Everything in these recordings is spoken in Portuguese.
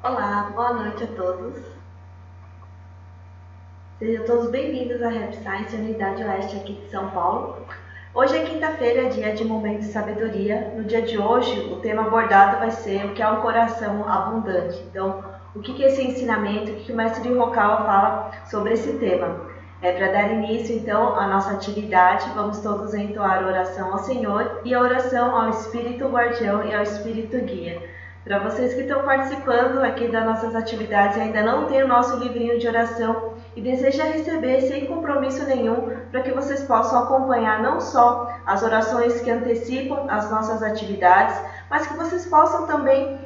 Olá, boa noite a todos. Sejam todos bem-vindos à Rap Science, Unidade Oeste aqui de São Paulo. Hoje é quinta-feira, dia de Momento de Sabedoria. No dia de hoje, o tema abordado vai ser o que é um coração abundante. Então, o que é esse ensinamento, o que o mestre Ryokawa fala sobre esse tema? Para dar início, então, à nossa atividade, vamos todos entoar a oração ao Senhor e a oração ao Espírito Guardião e ao Espírito Guia. Para vocês que estão participando aqui das nossas atividades e ainda não tem o nosso livrinho de oração e deseja receber sem compromisso nenhum, para que vocês possam acompanhar não só as orações que antecipam as nossas atividades, mas que vocês possam também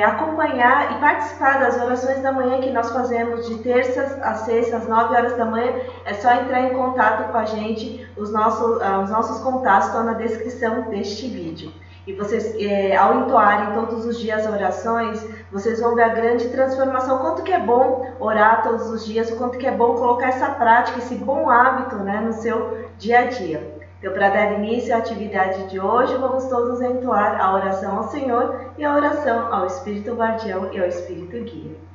acompanhar e participar das orações da manhã que nós fazemos de terças a sextas, às 9 horas da manhã. É só entrar em contato com a gente, os nossos contatos estão na descrição deste vídeo. E vocês, ao entoarem todos os dias orações, vocês vão ver a grande transformação, o quanto que é bom orar todos os dias, o quanto que é bom colocar essa prática, esse bom hábito, né, no seu dia a dia. Então, para dar início à atividade de hoje, vamos todos entoar a oração ao Senhor e a oração ao Espírito Guardião e ao Espírito Guia.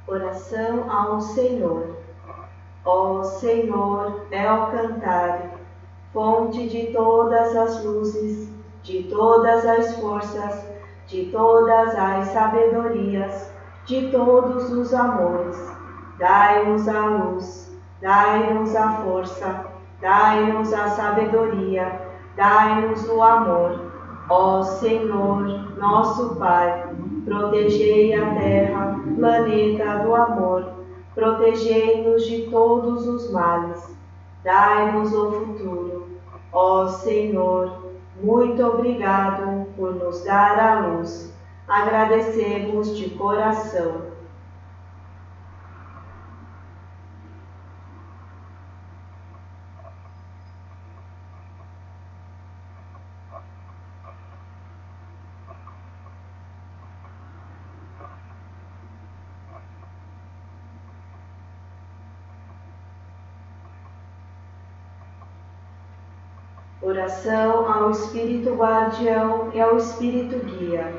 Oração ao Senhor. Ó Senhor, bel cantar, fonte de todas as luzes, de todas as forças, de todas as sabedorias, de todos os amores, dai-nos a luz, dai-nos a força, dai-nos a sabedoria, dai-nos o amor. Ó Senhor, nosso Pai, protegei a terra, planeta do amor, protegei-nos de todos os males, dai-nos o futuro. Ó Senhor, muito obrigado por nos dar a luz, agradecemos de coração. Oração ao Espírito Guardião e ao Espírito Guia.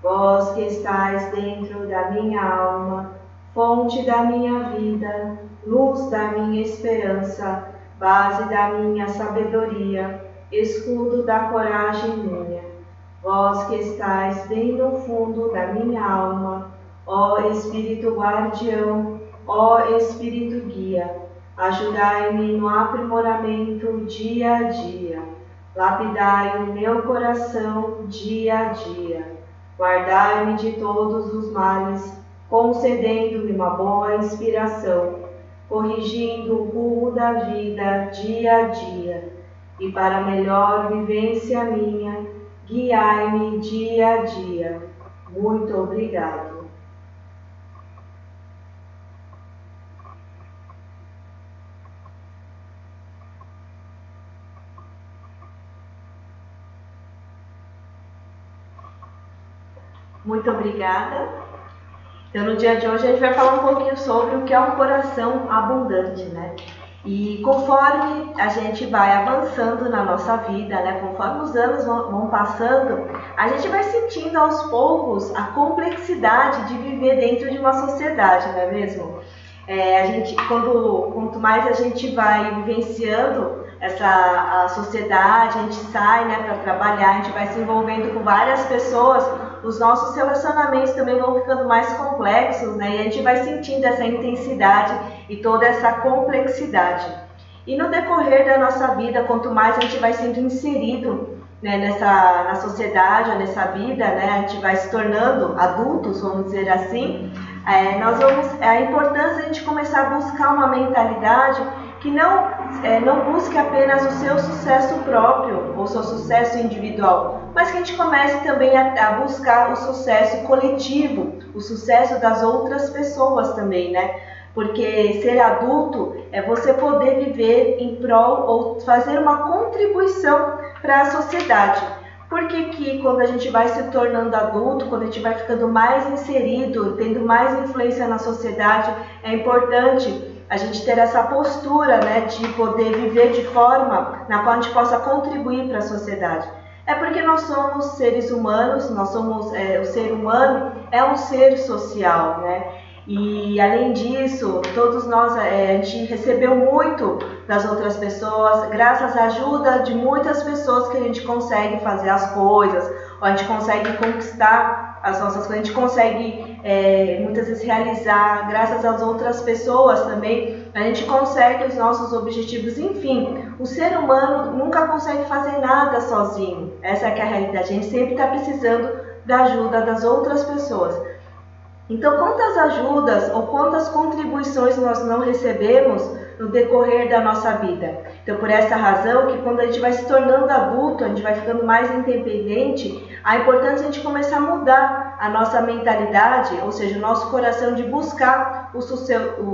Vós que estáis dentro da minha alma, fonte da minha vida, luz da minha esperança, base da minha sabedoria, escudo da coragem minha. Vós que estáis bem no fundo da minha alma, ó Espírito Guardião, ó Espírito Guia, ajudai-me no aprimoramento dia a dia, lapidai o meu coração dia a dia, guardai-me de todos os males, concedendo-me uma boa inspiração, corrigindo o rumo da vida dia a dia, e para melhor vivência minha, guiai-me dia a dia. Muito obrigado. Muito obrigada. Então, no dia de hoje, a gente vai falar um pouquinho sobre o que é um coração abundante, né? E conforme a gente vai avançando na nossa vida, né? Conforme os anos vão passando, a gente vai sentindo aos poucos a complexidade de viver dentro de uma sociedade, não é mesmo? Quanto mais a gente vai vivenciando a sociedade, a gente sai, né, para trabalhar, a gente vai se envolvendo com várias pessoas, os nossos relacionamentos também vão ficando mais complexos, né, e a gente vai sentindo essa intensidade e toda essa complexidade. E no decorrer da nossa vida, quanto mais a gente vai sendo inserido, né, na sociedade, nessa vida, né, a gente vai se tornando adultos, vamos dizer assim, a importância de a gente começar a buscar uma mentalidade que não busque apenas o seu sucesso próprio, ou o seu sucesso individual, mas que a gente comece também a buscar o sucesso coletivo, o sucesso das outras pessoas também, né? Porque ser adulto é você poder viver em prol ou fazer uma contribuição para a sociedade. Por que quando a gente vai se tornando adulto, quando a gente vai ficando mais inserido, tendo mais influência na sociedade, é importante a gente ter essa postura, né, de poder viver de forma na qual a gente possa contribuir para a sociedade? É porque nós somos seres humanos, o ser humano é um ser social, né? E além disso, todos nós, a gente recebeu muito das outras pessoas, graças à ajuda de muitas pessoas que a gente consegue fazer as coisas, ou a gente consegue conquistar as nossas coisas, a gente consegue muitas vezes realizar, graças às outras pessoas também, a gente consegue os nossos objetivos. Enfim, o ser humano nunca consegue fazer nada sozinho, essa é que é a realidade, a gente sempre está precisando da ajuda das outras pessoas. Então, quantas ajudas ou quantas contribuições nós não recebemos no decorrer da nossa vida? Então, por essa razão, que quando a gente vai se tornando adulto, a gente vai ficando mais independente, a importância é a gente começar a mudar a nossa mentalidade, ou seja, o nosso coração de buscar o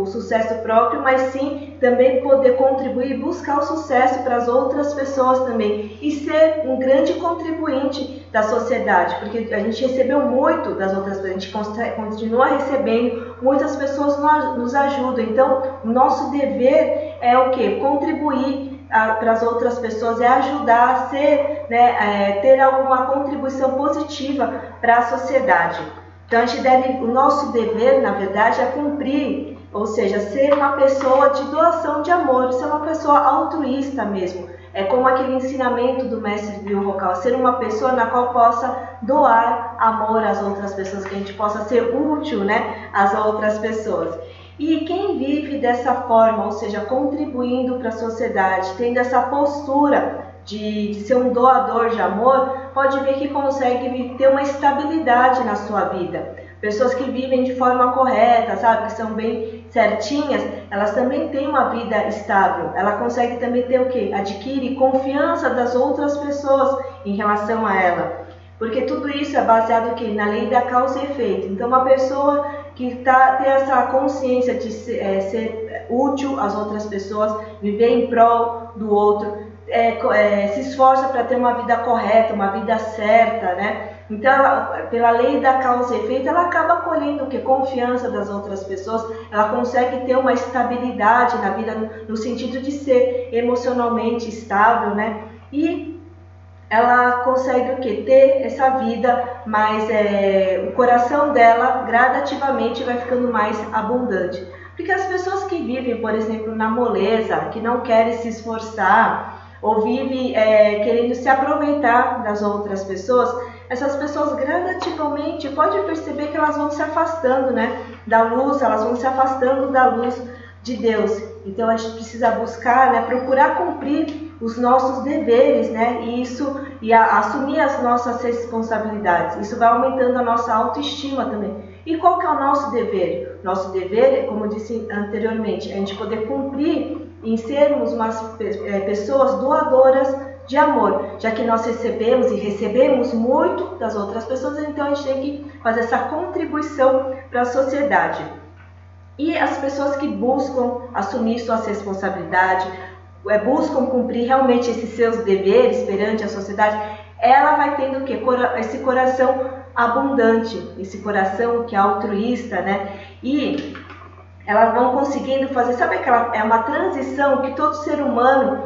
sucesso próprio, mas sim também poder contribuir e buscar o sucesso para as outras pessoas também e ser um grande contribuinte da sociedade, porque a gente recebeu muito das outras pessoas, a gente continua recebendo, muitas pessoas nos ajudam, então nosso dever é o quê? Contribuir para as outras pessoas, é ajudar a ser, né, ter alguma contribuição positiva para a sociedade. Então a gente deve, o nosso dever, na verdade, é cumprir, ou seja, ser uma pessoa de doação de amor, ser uma pessoa altruísta mesmo. É como aquele ensinamento do mestre Bill Rocal, ser uma pessoa na qual possa doar amor às outras pessoas, que a gente possa ser útil, né, às outras pessoas. E quem vive dessa forma, ou seja, contribuindo para a sociedade, tendo essa postura de ser um doador de amor, pode ver que consegue ter uma estabilidade na sua vida. Pessoas que vivem de forma correta, sabe, que são bem certinhas, elas também têm uma vida estável. Ela consegue também ter o quê? Adquire confiança das outras pessoas em relação a ela. Porque tudo isso é baseado aqui na lei da causa e efeito. Então, uma pessoa que tem essa consciência de ser útil às outras pessoas, viver em prol do outro, se esforça para ter uma vida correta, uma vida certa, né? Então, pela lei da causa e efeito, ela acaba colhendo o quê? Confiança das outras pessoas, ela consegue ter uma estabilidade na vida, no sentido de ser emocionalmente estável, né? E ela consegue o quê? Ter essa vida, mas o coração dela gradativamente vai ficando mais abundante. Porque as pessoas que vivem, por exemplo, na moleza, que não querem se esforçar, ou vivem querendo se aproveitar das outras pessoas, essas pessoas gradativamente, pode perceber que elas vão se afastando, né, da luz, elas vão se afastando da luz de Deus. Então a gente precisa buscar, né, procurar cumprir os nossos deveres, né, e assumir as nossas responsabilidades. Isso vai aumentando a nossa autoestima também. E qual que é o nosso dever? Nosso dever, como eu disse anteriormente, é a gente poder cumprir em sermos pessoas doadoras de amor, já que nós recebemos muito das outras pessoas, então a gente tem que fazer essa contribuição para a sociedade. E as pessoas que buscam assumir suas responsabilidades, buscam cumprir realmente esses seus deveres perante a sociedade, ela vai tendo o quê? Esse coração abundante, esse coração que é altruísta, né? E elas vão conseguindo fazer, sabe aquela, é uma transição que todo ser humano,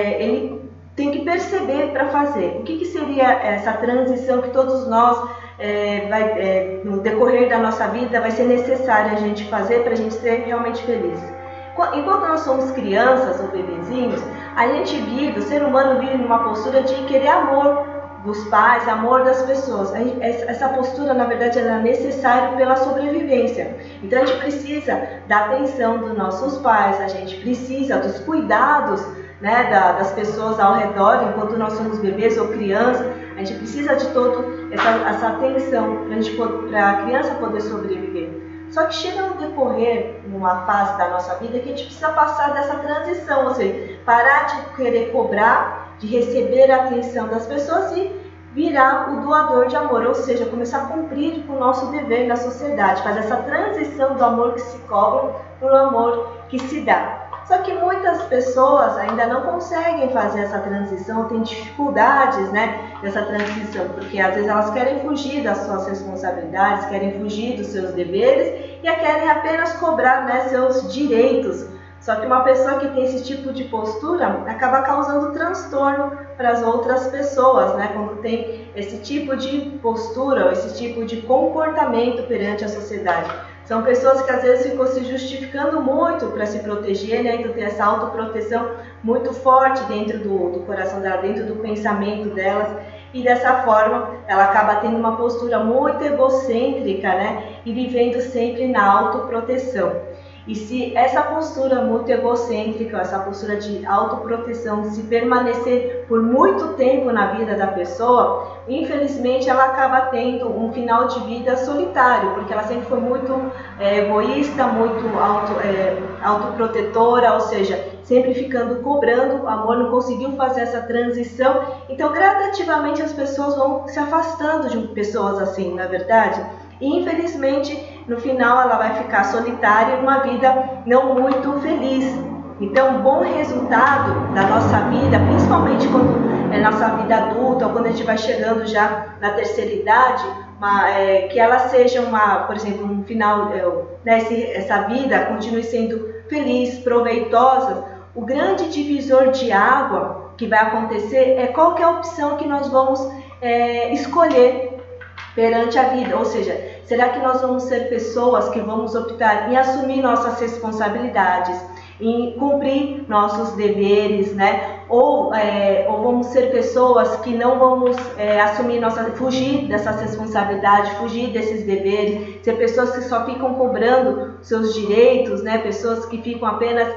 ele tem que perceber para fazer. O que seria essa transição que todos nós, no decorrer da nossa vida, vai ser necessário a gente fazer para a gente ser realmente feliz? Enquanto nós somos crianças ou bebezinhos, a gente vive, o ser humano vive numa postura de querer amor dos pais, amor das pessoas. Essa postura, na verdade, ela é necessária pela sobrevivência. Então, a gente precisa da atenção dos nossos pais, a gente precisa dos cuidados, né, das pessoas ao redor, enquanto nós somos bebês ou crianças. A gente precisa de toda essa atenção para a criança poder sobreviver. Só que chega no decorrer, numa fase da nossa vida, que a gente precisa passar dessa transição, ou seja, parar de querer cobrar, de receber a atenção das pessoas e virar o doador de amor, ou seja, começar a cumprir com o nosso dever na sociedade, fazer essa transição do amor que se cobra para o amor que se dá. Só que muitas pessoas ainda não conseguem fazer essa transição, têm dificuldades, né, dessa transição, porque às vezes elas querem fugir das suas responsabilidades, querem fugir dos seus deveres e querem apenas cobrar, né, seus direitos. Só que uma pessoa que tem esse tipo de postura acaba causando transtorno para as outras pessoas, né? Quando tem esse tipo de postura, esse tipo de comportamento perante a sociedade. São pessoas que às vezes ficam se justificando muito para se proteger, né? Então tem essa autoproteção muito forte dentro do coração dela, dentro do pensamento delas. E dessa forma ela acaba tendo uma postura muito egocêntrica, né? E vivendo sempre na autoproteção. E se essa postura muito egocêntrica, essa postura de autoproteção, se permanecer por muito tempo na vida da pessoa, infelizmente ela acaba tendo um final de vida solitário, porque ela sempre foi muito egoísta, muito autoprotetora, ou seja, sempre ficando cobrando o amor, não conseguiu fazer essa transição. Então, gradativamente as pessoas vão se afastando de pessoas assim, na verdade. E infelizmente, no final ela vai ficar solitária e uma vida não muito feliz. Então, um bom resultado da nossa vida, principalmente quando é nossa vida adulta ou quando a gente vai chegando já na terceira idade, que ela seja por exemplo, um final, né, essa vida continue sendo feliz, proveitosa. O grande divisor de água que vai acontecer é qual que é a opção que nós vamos escolher perante a vida, ou seja, será que nós vamos ser pessoas que vamos optar em assumir nossas responsabilidades, em cumprir nossos deveres, né? Ou vamos ser pessoas que não vamos fugir dessas responsabilidades, fugir desses deveres, ser pessoas que só ficam cobrando seus direitos, né? Pessoas que ficam apenas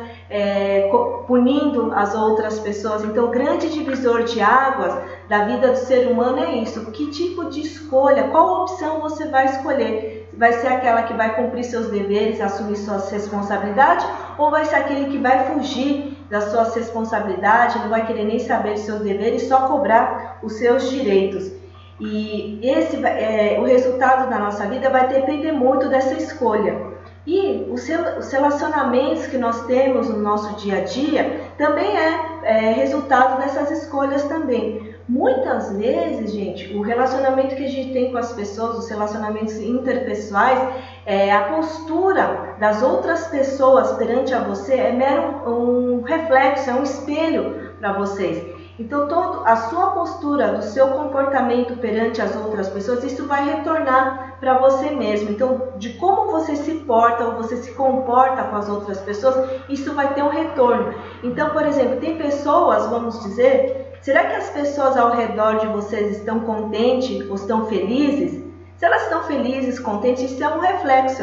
punindo as outras pessoas. Então, o grande divisor de águas da vida do ser humano é isso. Que tipo de escolha, qual opção você vai escolher? Vai ser aquela que vai cumprir seus deveres, assumir suas responsabilidades, ou vai ser aquele que vai fugir das suas responsabilidades, não vai querer nem saber dos seus deveres, só cobrar os seus direitos? E o resultado da nossa vida vai depender muito dessa escolha. E os relacionamentos que nós temos no nosso dia a dia também é resultado dessas escolhas também. Muitas vezes, gente, o relacionamento que a gente tem com as pessoas, os relacionamentos interpessoais, a postura das outras pessoas perante a você é mero um reflexo, é um espelho para vocês. Então, a sua postura, do seu comportamento perante as outras pessoas, isso vai retornar para você mesmo. Então, de como você se porta ou você se comporta com as outras pessoas, isso vai ter um retorno. Então, por exemplo, tem pessoas, vamos dizer, será que as pessoas ao redor de vocês estão contentes ou estão felizes? Se elas estão felizes, contentes, isso é um reflexo,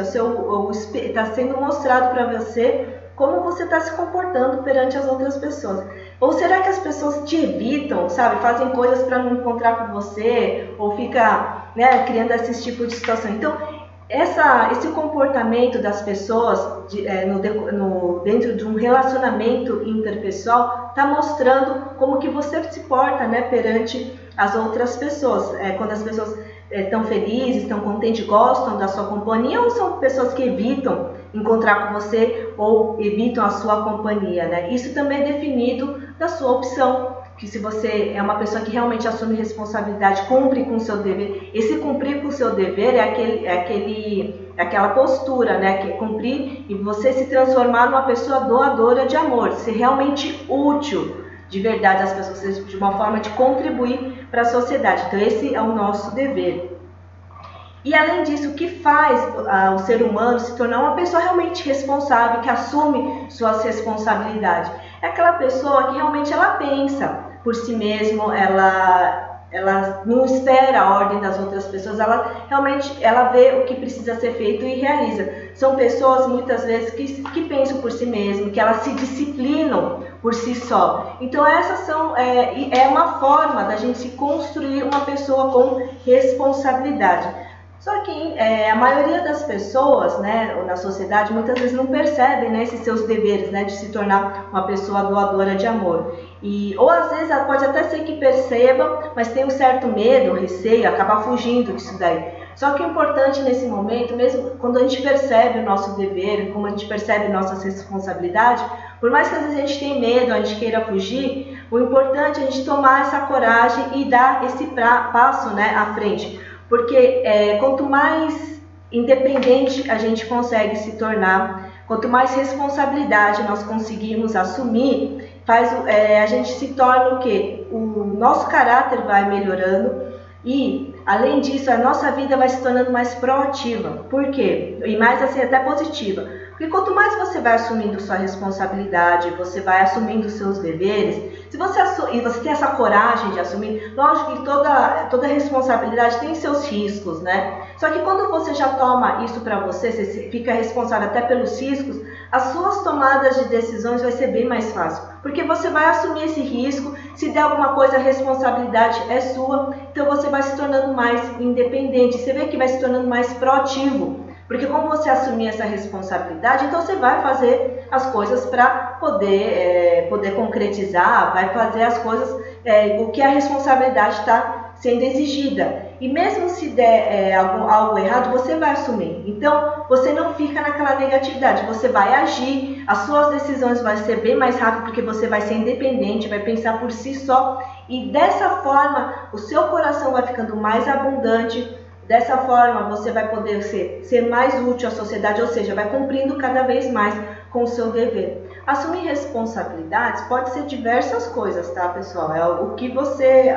está sendo mostrado para você como você está se comportando perante as outras pessoas. Ou será que as pessoas te evitam, sabe? Fazem coisas para não encontrar com você, ou fica, né, criando esse tipo de situação. Então, esse comportamento das pessoas dentro de um relacionamento interpessoal está mostrando como que você se porta, né, perante as outras pessoas. Quando as pessoas estão felizes, estão contentes, gostam da sua companhia, ou são pessoas que evitam encontrar com você ou evitam a sua companhia, né? Isso também é definido da sua opção, que se você é uma pessoa que realmente assume responsabilidade, cumpre com o seu dever. Esse cumprir com o seu dever é aquela postura, né? Que é cumprir e você se transformar numa pessoa doadora de amor, ser realmente útil de verdade às pessoas, de uma forma de contribuir para a sociedade. Então esse é o nosso dever. E além disso, o que faz o ser humano se tornar uma pessoa realmente responsável, que assume suas responsabilidades? É aquela pessoa que realmente ela pensa por si mesma, ela não espera a ordem das outras pessoas, ela vê o que precisa ser feito e realiza. São pessoas muitas vezes que pensam por si mesmas, que elas se disciplinam por si só. Então essas é uma forma da gente se construir uma pessoa com responsabilidade. Só que a maioria das pessoas, né, na sociedade, muitas vezes não percebem, né, esses seus deveres, né, de se tornar uma pessoa doadora de amor. Ou às vezes ela pode até ser que perceba, mas tem um certo medo, receio, acaba fugindo disso daí. Só que o importante nesse momento, mesmo quando a gente percebe o nosso dever, como a gente percebe nossas responsabilidades, Por mais que às vezes a gente tenha medo, a gente queira fugir, o importante é a gente tomar essa coragem e dar esse passo, né, à frente. Porque quanto mais independente a gente consegue se tornar, quanto mais responsabilidade nós conseguimos assumir, a gente se torna o quê? O nosso caráter vai melhorando e, além disso, a nossa vida vai se tornando mais proativa. Por quê? E mais assim, até positiva. Porque quanto mais você vai assumindo sua responsabilidade, você vai assumindo seus deveres, e você tem essa coragem de assumir, lógico que toda responsabilidade tem seus riscos, né? Só que quando você já toma isso para você fica responsável até pelos riscos, as suas tomadas de decisões vai ser bem mais fácil. Porque você vai assumir esse risco, se der alguma coisa, a responsabilidade é sua, então você vai se tornando mais independente, você vê que vai se tornando mais proativo. Porque como você assumir essa responsabilidade, então você vai fazer as coisas para poder concretizar, vai fazer as coisas, o que a responsabilidade está sendo exigida. E mesmo se der algo errado, você vai assumir. Então, você não fica naquela negatividade, você vai agir, as suas decisões vão ser bem mais rápidas, porque você vai ser independente, vai pensar por si só. E dessa forma, o seu coração vai ficando mais abundante. Dessa forma, você vai poder ser mais útil à sociedade, ou seja, vai cumprindo cada vez mais com o seu dever. Assumir responsabilidades pode ser diversas coisas, tá, pessoal? É o que você,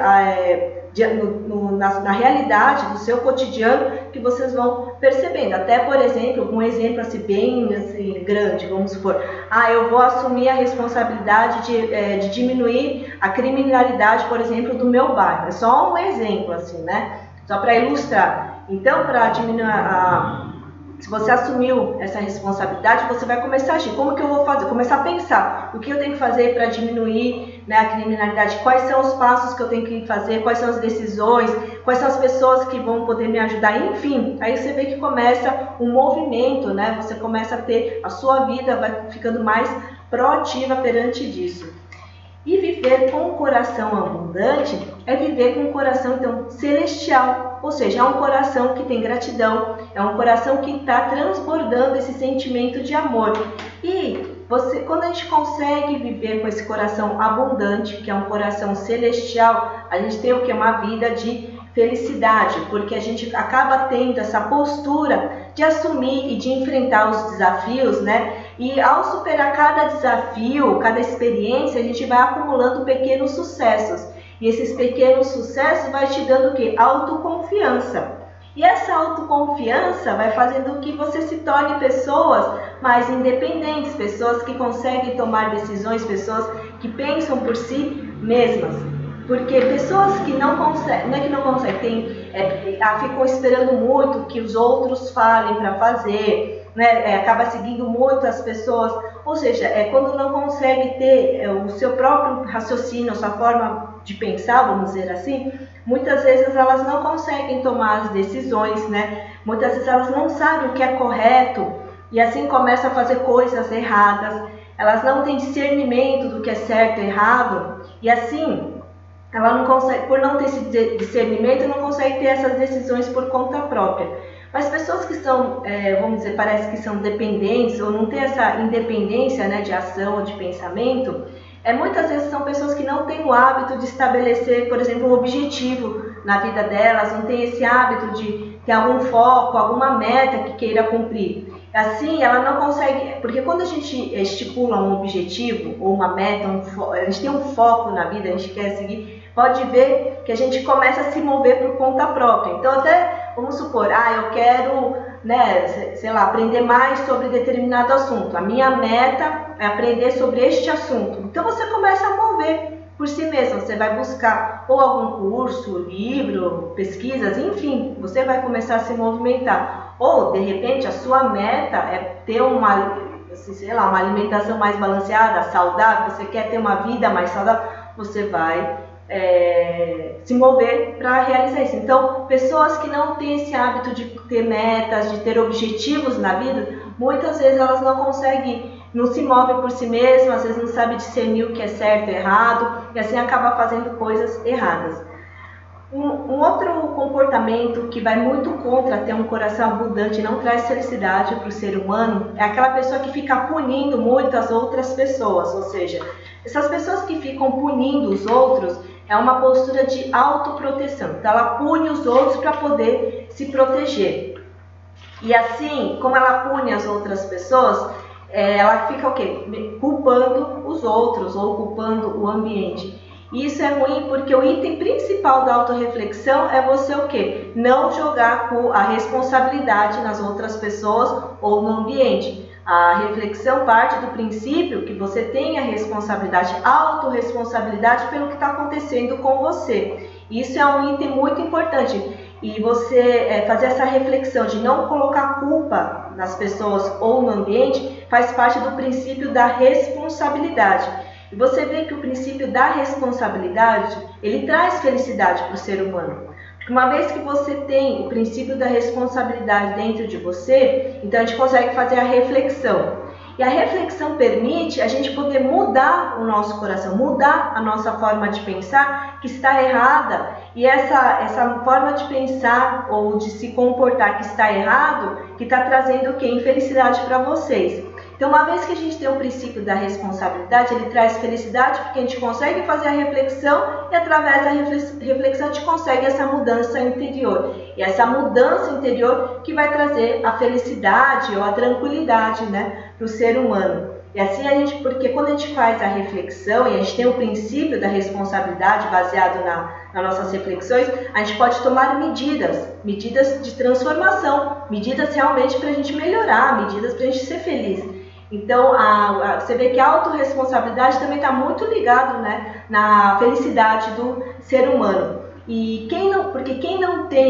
na realidade do seu cotidiano, que vocês vão percebendo. Até, por exemplo, um exemplo assim, bem assim, grande, vamos supor. Eu vou assumir a responsabilidade de diminuir a criminalidade, por exemplo, do meu bairro. É só um exemplo, assim, né? Só para ilustrar. Então, para diminuir se você assumiu essa responsabilidade, você vai começar a agir. Como que eu vou fazer? Começar a pensar. O que eu tenho que fazer para diminuir, né, a criminalidade? Quais são os passos que eu tenho que fazer? Quais são as decisões? Quais são as pessoas que vão poder me ajudar? Enfim, aí você vê que começa um movimento, né? Você começa a ter a sua vida, vai ficando mais proativa perante disso. E viver com um coração abundante é viver com um coração, então, celestial. Ou seja, é um coração que tem gratidão, é um coração que está transbordando esse sentimento de amor. E quando a gente consegue viver com esse coração abundante, que é um coração celestial, a gente tem o que? Uma vida de felicidade, porque a gente acaba tendo essa postura de assumir e de enfrentar os desafios, né? E ao superar cada desafio, cada experiência, a gente vai acumulando pequenos sucessos. E esses pequenos sucessos vai te dando o quê? Autoconfiança. E essa autoconfiança vai fazendo com que você se torne pessoas mais independentes, pessoas que conseguem tomar decisões, pessoas que pensam por si mesmas. Porque pessoas que não conseguem, não é que não conseguem, ficam esperando muito que os outros falem para fazer, né? Acaba seguindo muito as pessoas, ou seja, quando não consegue ter o seu próprio raciocínio, a sua forma de pensar, vamos dizer assim, muitas vezes elas não conseguem tomar as decisões, né? Muitas vezes elas não sabem o que é correto e assim começam a fazer coisas erradas, elas não têm discernimento do que é certo e errado e assim ela não consegue, por não ter esse discernimento, não consegue ter essas decisões por conta própria. Mas pessoas que são, vamos dizer, parece que são dependentes ou não têm essa independência, né, de ação ou de pensamento, muitas vezes são pessoas que não têm o hábito de estabelecer, por exemplo, um objetivo na vida delas, não têm esse hábito de ter algum foco, alguma meta que queira cumprir. Assim, ela não consegue, porque quando a gente estipula um objetivo ou uma meta, a gente tem um foco na vida, a gente quer seguir, pode ver que a gente começa a se mover por conta própria. Então, até, vamos supor, eu quero, né, sei lá, aprender mais sobre determinado assunto. A minha meta é aprender sobre este assunto. Então, você começa a mover por si mesmo. Você vai buscar ou algum curso, livro, pesquisas, enfim, você vai começar a se movimentar. Ou, de repente, a sua meta é ter uma alimentação mais balanceada, saudável, você quer ter uma vida mais saudável, você vai se mover para realizar isso. Então, pessoas que não têm esse hábito de ter metas, de ter objetivos na vida, muitas vezes elas não conseguem, não se movem por si mesmas, às vezes não sabem discernir o que é certo e errado, e assim acaba fazendo coisas erradas. Um outro comportamento que vai muito contra ter um coração abundante e não traz felicidade para o ser humano é aquela pessoa que fica punindo muito as outras pessoas, ou seja, essas pessoas que ficam punindo os outros é uma postura de autoproteção. Então ela pune os outros para poder se proteger. E assim, como ela pune as outras pessoas, ela fica o quê? Culpando os outros ou culpando o ambiente. E isso é ruim porque o item principal da autorreflexão é você o quê? Não jogar a responsabilidade nas outras pessoas ou no ambiente. A reflexão parte do princípio que você tem a responsabilidade, autorresponsabilidade pelo que está acontecendo com você. Isso é um item muito importante. E você fazer essa reflexão de não colocar culpa nas pessoas ou no ambiente faz parte do princípio da responsabilidade. E você vê que o princípio da responsabilidade, ele traz felicidade para o ser humano. Porque uma vez que você tem o princípio da responsabilidade dentro de você, então a gente consegue fazer a reflexão. E a reflexão permite a gente poder mudar o nosso coração, mudar a nossa forma de pensar que está errada. E essa forma de pensar ou de se comportar que está errado, que está trazendo o quê? Infelicidade para vocês. Então, uma vez que a gente tem o princípio da responsabilidade, ele traz felicidade porque a gente consegue fazer a reflexão e através da reflexão a gente consegue essa mudança interior. E essa mudança interior que vai trazer a felicidade ou a tranquilidade, né, para o ser humano. E assim porque quando a gente faz a reflexão e a gente tem o princípio da responsabilidade baseado nas nossas reflexões, a gente pode tomar medidas de transformação, medidas realmente para a gente melhorar, medidas para a gente ser feliz. Então, você vê que a autorresponsabilidade também está muito ligado, né, na felicidade do ser humano. E porque quem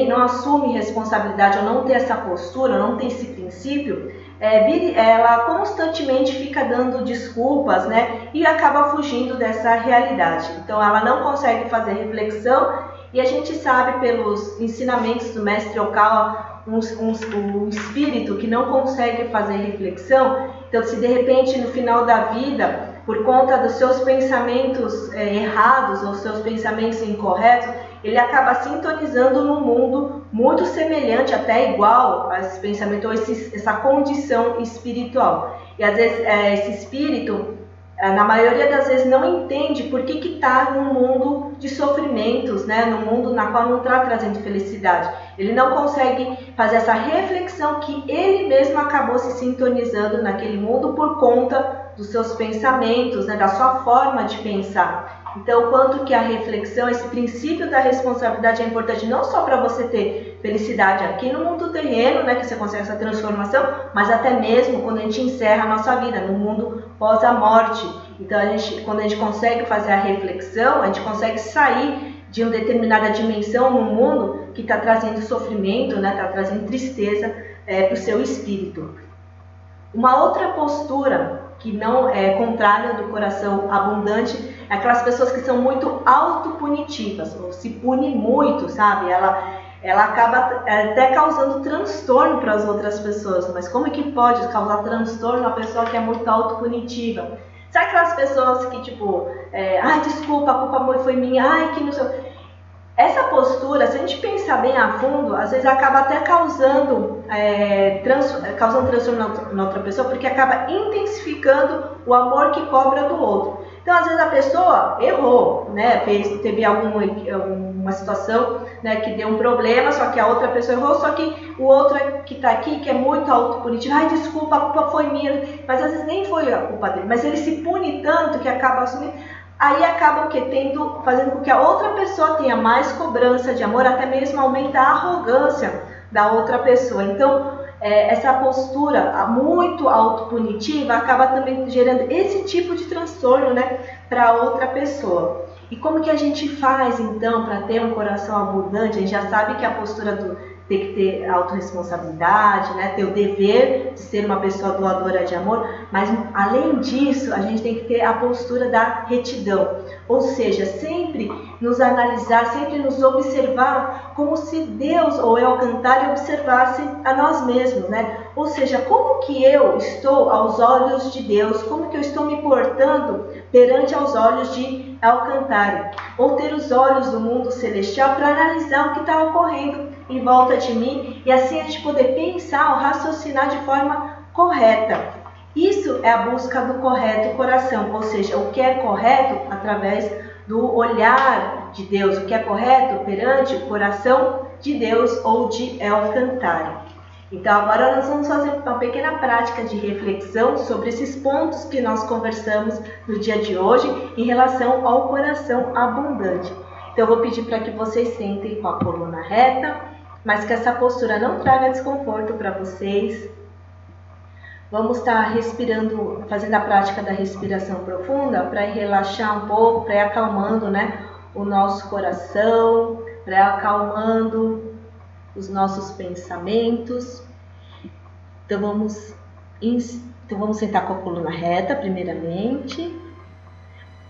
não assume responsabilidade ou não tem essa postura, não tem esse princípio, ela constantemente fica dando desculpas, né, e acaba fugindo dessa realidade. Então, ela não consegue fazer reflexão e a gente sabe pelos ensinamentos do mestre Okawa, um espírito que não consegue fazer reflexão. Então, se de repente no final da vida, por conta dos seus pensamentos errados ou seus pensamentos incorretos, ele acaba sintonizando num mundo muito semelhante, até igual a esse pensamento ou essa condição espiritual. E às vezes esse espírito, na maioria das vezes, não entende por que está num mundo de sofrimentos, né? Num mundo na qual não está trazendo felicidade. Ele não consegue fazer essa reflexão que ele mesmo acabou se sintonizando naquele mundo por conta dos seus pensamentos, né? Da sua forma de pensar. Então, o quanto que a reflexão, esse princípio da responsabilidade é importante não só para você ter felicidade aqui no mundo terreno, né, que você consegue essa transformação, mas até mesmo quando a gente encerra a nossa vida, no mundo pós a morte. Então, quando a gente consegue fazer a reflexão, a gente consegue sair de uma determinada dimensão no mundo que está trazendo sofrimento, né, está trazendo tristeza para o seu espírito. Uma outra postura que não é contrária do coração abundante é aquelas pessoas que são muito autopunitivas, ou se pune muito, sabe? Ela acaba até causando transtorno para as outras pessoas. Mas como é que pode causar transtorno a pessoa que é muito autopunitiva? Sabe aquelas pessoas que tipo, ai, desculpa, a culpa foi minha, ai, que não sei. Essa postura, se a gente pensar bem a fundo, às vezes acaba até causando transtorno na outra pessoa, porque acaba intensificando o amor que cobra do outro. Então, às vezes a pessoa errou, né? Teve alguma situação, né, que deu um problema, só que a outra pessoa errou, só que o outro que está aqui, que é muito autopunitivo, ai, desculpa, a culpa foi minha, mas às vezes nem foi a culpa dele, mas ele se pune tanto que acaba assumindo. Aí acaba fazendo com que a outra pessoa tenha mais cobrança de amor, até mesmo aumenta a arrogância da outra pessoa. Então, essa postura muito autopunitiva acaba também gerando esse tipo de transtorno, né, para outra pessoa. E como que a gente faz, então, para ter um coração abundante? A gente já sabe que a postura tem que ter autorresponsabilidade, né? Ter o dever de ser uma pessoa doadora de amor, mas além disso, a gente tem que ter a postura da retidão, ou seja, sempre nos analisar, sempre nos observar como se Deus ou eu cantar e observasse a nós mesmos, né? Ou seja, como que eu estou aos olhos de Deus, como que eu estou me portando perante aos olhos de Alcântara, ou ter os olhos do mundo celestial para analisar o que está ocorrendo em volta de mim e assim a gente poder pensar ou raciocinar de forma correta. Isso é a busca do correto coração, ou seja, o que é correto através do olhar de Deus, o que é correto perante o coração de Deus ou de Alcântara. Então agora nós vamos fazer uma pequena prática de reflexão sobre esses pontos que nós conversamos no dia de hoje em relação ao coração abundante. Então eu vou pedir para que vocês sentem com a coluna reta, mas que essa postura não traga desconforto para vocês. Vamos estar respirando, fazendo a prática da respiração profunda para relaxar um pouco, para ir acalmando, o nosso coração, para ir acalmando os nossos pensamentos. Então vamos sentar com a coluna reta primeiramente,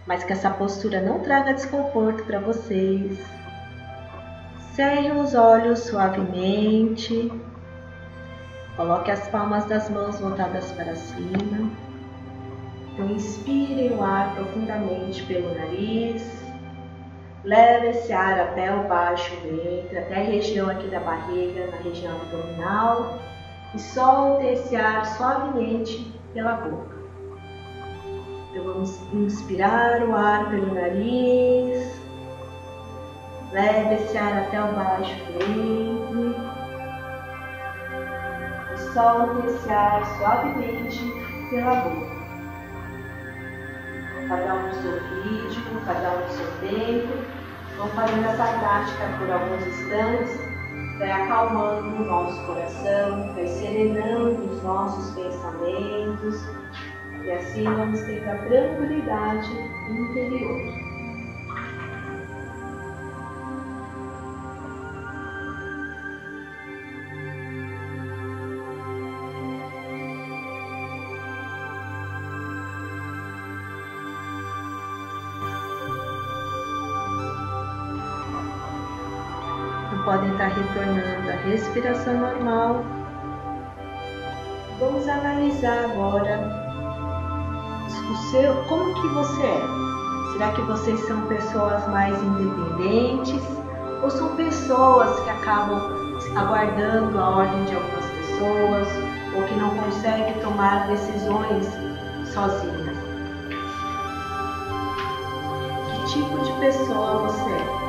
mas que essa postura não traga desconforto para vocês. Cerrem os olhos suavemente, coloque as palmas das mãos voltadas para cima. Então inspirem o ar profundamente pelo nariz. Leve esse ar até o baixo ventre, até a região aqui da barriga, na região abdominal. E solte esse ar suavemente pela boca. Então vamos inspirar o ar pelo nariz. Leve esse ar até o baixo ventre. E solte esse ar suavemente pela boca. Cada um no seu ritmo, cada um no seu tempo. Vamos fazendo essa prática por alguns instantes, vai acalmando o nosso coração, vai serenando os nossos pensamentos e assim vamos ter a tranquilidade interior. Podem estar retornando à respiração normal. Vamos analisar agora como que você é. Será que vocês são pessoas mais independentes ou são pessoas que acabam aguardando a ordem de algumas pessoas ou que não conseguem tomar decisões sozinhas? Que tipo de pessoa você é?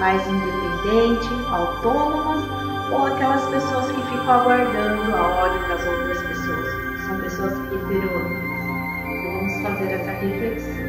Mais independente, autônomas ou aquelas pessoas que ficam aguardando a ordem das outras pessoas? São pessoas heterônomas. Então vamos fazer essa reflexão.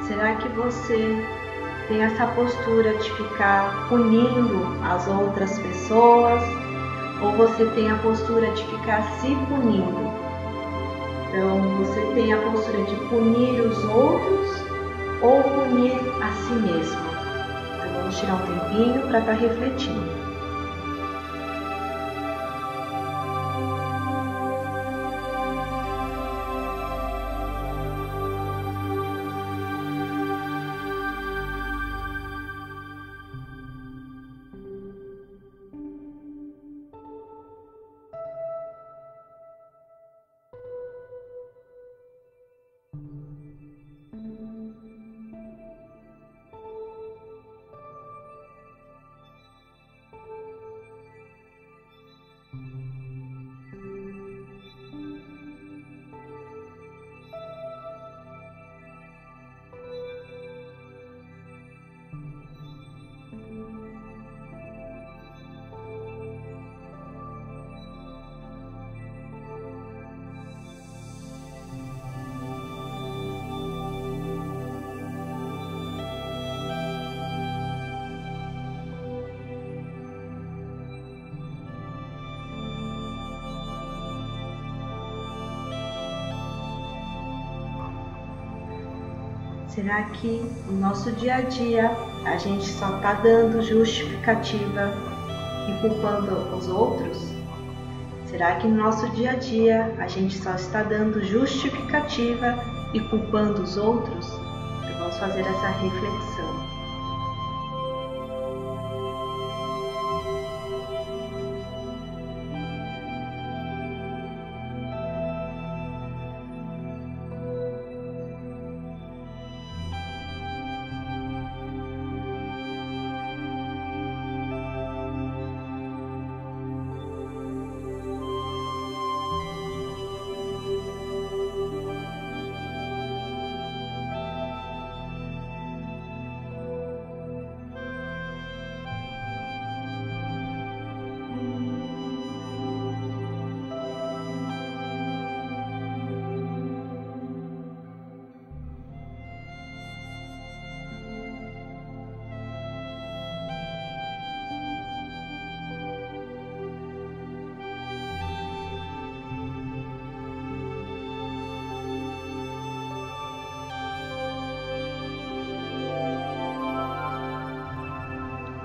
Será que você tem essa postura de ficar punindo as outras pessoas? Ou você tem a postura de ficar se punindo? Então, você tem a postura de punir os outros ou punir a si mesmo? Então, vamos tirar um tempinho para estar refletindo. Será que no nosso dia a dia a gente só está dando justificativa e culpando os outros? Será que no nosso dia a dia a gente só está dando justificativa e culpando os outros? Então vamos fazer essa reflexão.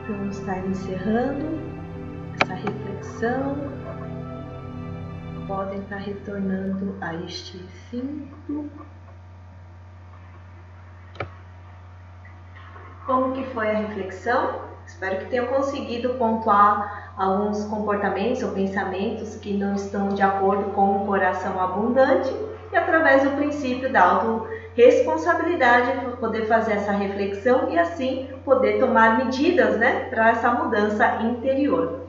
Vamos estar encerrando essa reflexão. Podem estar retornando a este cinto. Como que foi a reflexão? Espero que tenham conseguido pontuar alguns comportamentos ou pensamentos que não estão de acordo com o coração abundante e através do princípio da autorresponsabilidade poder fazer essa reflexão e assim poder tomar medidas, para essa mudança interior.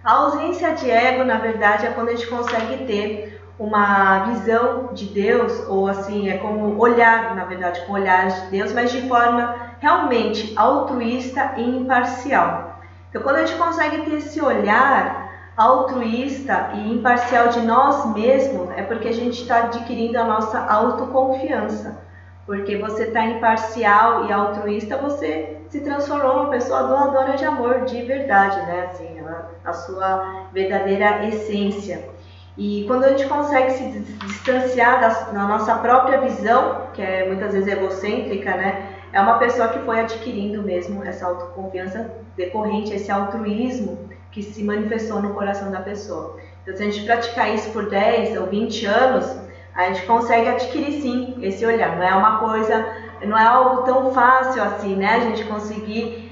A ausência de ego, na verdade, é quando a gente consegue ter uma visão de Deus, ou assim, é como olhar, na verdade, com olhares de Deus, mas de forma realmente altruísta e imparcial. Então, quando a gente consegue ter esse olhar altruísta e imparcial de nós mesmos, é porque a gente está adquirindo a nossa autoconfiança. Porque você está imparcial e altruísta, você se transformou numa pessoa doadora de amor de verdade, assim, a sua verdadeira essência. E quando a gente consegue se distanciar da nossa própria visão, que é muitas vezes egocêntrica, é uma pessoa que foi adquirindo mesmo essa autoconfiança decorrente, esse altruísmo que se manifestou no coração da pessoa. Então, se a gente praticar isso por 10 ou 20 anos, a gente consegue adquirir sim esse olhar. Não é uma coisa, não é algo tão fácil assim, a gente conseguir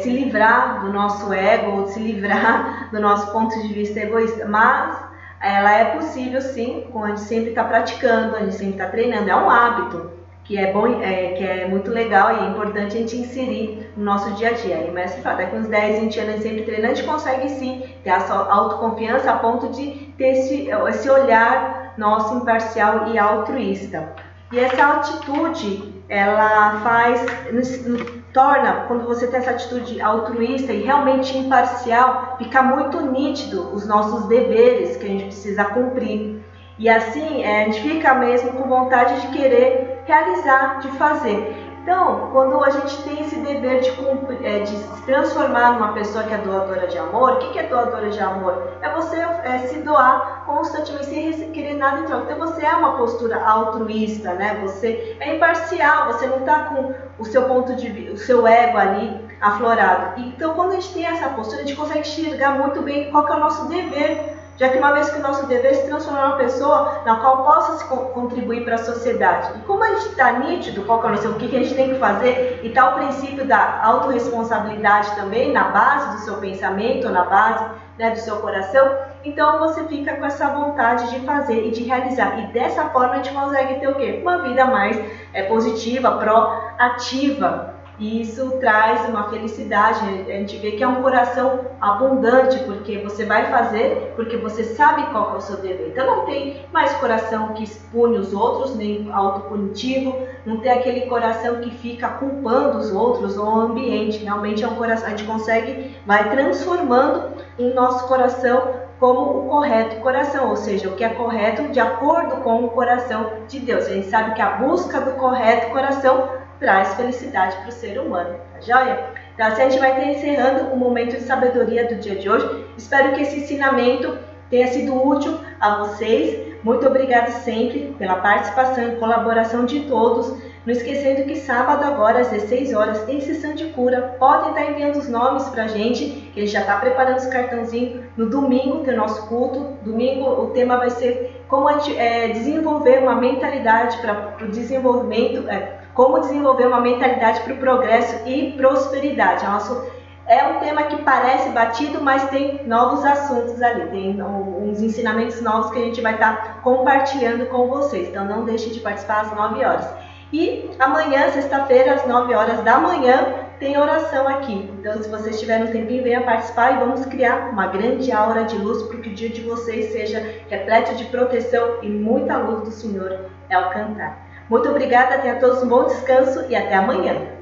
se livrar do nosso ego, se livrar do nosso ponto de vista egoísta, mas ela é possível sim, quando a gente sempre está praticando, a gente sempre está treinando, é um hábito que é bom, que é muito legal e é importante a gente inserir no nosso dia a dia. E o mestre fala, daqui uns 10, 20 anos sempre treinando, a gente consegue sim ter essa autoconfiança a ponto de ter esse olhar nosso imparcial e altruísta. E essa atitude, ela torna, quando você tem essa atitude altruísta e realmente imparcial, fica muito nítido os nossos deveres que a gente precisa cumprir. E assim, a gente fica mesmo com vontade de querer realizar, de fazer. Então, quando a gente tem esse dever de se transformar numa pessoa que é doadora de amor, o que é doadora de amor? É você se doar constantemente, sem querer nada em troca. Então, você é uma postura altruísta, Você é imparcial, você não está com o seu ponto de vista, o seu ego ali aflorado. Então, quando a gente tem essa postura, a gente consegue enxergar muito bem qual que é o nosso dever. Já que uma vez que o nosso dever é se transformar numa pessoa na qual possa contribuir para a sociedade. E como a gente está nítido qual que é o que a gente tem que fazer, e está o princípio da autorresponsabilidade também na base do seu pensamento, na base do seu coração, então você fica com essa vontade de fazer e de realizar. E dessa forma a gente consegue ter o quê? Uma vida mais positiva, proativa. E isso traz uma felicidade, a gente vê que é um coração abundante, porque você vai fazer, porque você sabe qual é o seu dever. Então não tem mais coração que expune os outros, nem autopunitivo, não tem aquele coração que fica culpando os outros ou o ambiente. Realmente é um coração, a gente vai transformando o nosso coração como o correto coração, ou seja, o que é correto de acordo com o coração de Deus. A gente sabe que a busca do correto coração traz felicidade para o ser humano, tá joia? Então assim a gente vai estar encerrando o momento de sabedoria do dia de hoje. Espero que esse ensinamento tenha sido útil a vocês. Muito obrigada sempre pela participação e colaboração de todos. Não esquecendo que sábado agora às 16 horas tem sessão de cura. Podem estar enviando os nomes pra gente, que ele já está preparando os cartãozinhos. No domingo tem o nosso culto. Domingo o tema vai ser como desenvolver uma mentalidade para o desenvolvimento, como desenvolver uma mentalidade para o progresso e prosperidade. É um tema que parece batido, mas tem novos assuntos ali, tem uns ensinamentos novos que a gente vai estar compartilhando com vocês. Então não deixe de participar às 9 horas. E amanhã, sexta-feira, às 9 horas da manhã, tem oração aqui. Então, se vocês tiverem um tempinho, venha participar e vamos criar uma grande aura de luz para que o dia de vocês seja repleto de proteção e muita luz do Senhor ao cantar. Muito obrigada, tenha todos um bom descanso e até amanhã.